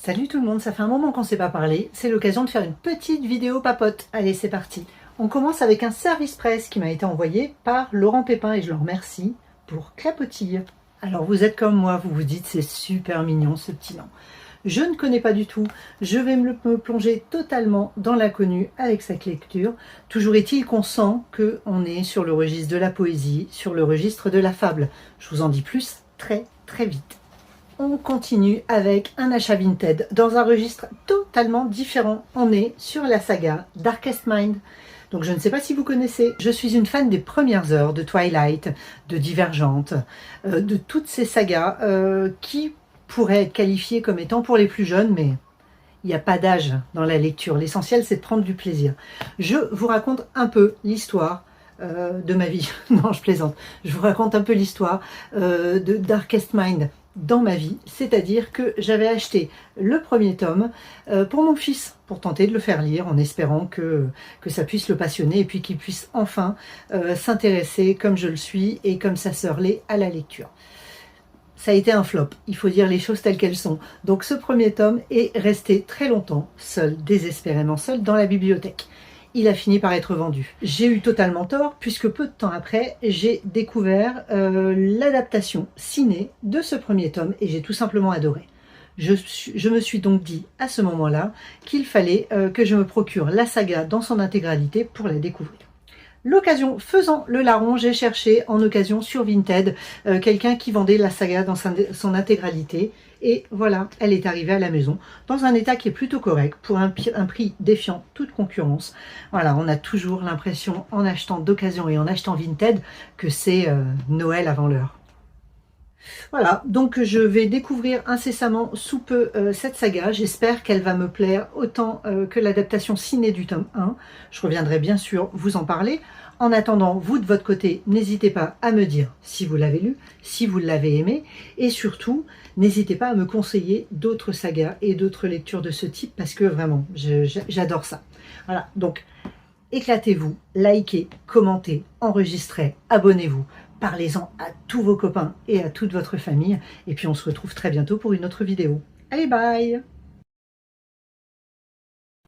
Salut tout le monde, ça fait un moment qu'on ne s'est pas parlé, c'est l'occasion de faire une petite vidéo papote. Allez, c'est parti. On commence avec un service presse qui m'a été envoyé par Laurent Pépin et je le remercie pour Clapotille. Alors vous êtes comme moi, vous vous dites c'est super mignon ce petit nom. Je ne connais pas du tout, je vais me plonger totalement dans l'inconnu avec cette lecture. Toujours est-il qu'on sent qu'on est sur le registre de la poésie, sur le registre de la fable. Je vous en dis plus très vite. On continue avec un achat Vinted dans un registre totalement différent. On est sur la saga Darkest Mind. Donc je ne sais pas si vous connaissez, je suis une fan des premières heures de Twilight, de Divergente, de toutes ces sagas qui pourraient être qualifiées comme étant pour les plus jeunes, mais il n'y a pas d'âge dans la lecture. L'essentiel, c'est de prendre du plaisir. Je vous raconte un peu l'histoire de ma vie. Non, je plaisante. Je vous raconte un peu l'histoire de Darkest Mind dans ma vie, c'est-à-dire que j'avais acheté le premier tome pour mon fils, pour tenter de le faire lire, en espérant que ça puisse le passionner et puis qu'il puisse enfin s'intéresser, comme je le suis et comme sa sœur l'est, à la lecture. Ça a été un flop, il faut dire les choses telles qu'elles sont. Donc ce premier tome est resté très longtemps seul, désespérément seul, dans la bibliothèque. Il a fini par être vendu. J'ai eu totalement tort, puisque peu de temps après, j'ai découvert l'adaptation ciné de ce premier tome, et j'ai tout simplement adoré. Je me suis donc dit à ce moment-là qu'il fallait que je me procure la saga dans son intégralité pour la découvrir. L'occasion faisant le larron, j'ai cherché en occasion sur Vinted quelqu'un qui vendait la saga dans son intégralité. Et voilà, elle est arrivée à la maison dans un état qui est plutôt correct pour un prix défiant toute concurrence. Voilà, on a toujours l'impression en achetant d'occasion et en achetant Vinted que c'est Noël avant l'heure. Voilà, donc je vais découvrir incessamment sous peu cette saga. J'espère qu'elle va me plaire autant que l'adaptation ciné du tome 1. Je reviendrai bien sûr vous en parler. En attendant, vous de votre côté, n'hésitez pas à me dire si vous l'avez lu, si vous l'avez aimé, et surtout, n'hésitez pas à me conseiller d'autres sagas et d'autres lectures de ce type, parce que vraiment, j'adore ça. Voilà, donc éclatez-vous, likez, commentez, enregistrez, abonnez-vous. Parlez-en à tous vos copains et à toute votre famille. Et puis on se retrouve très bientôt pour une autre vidéo. Allez, bye!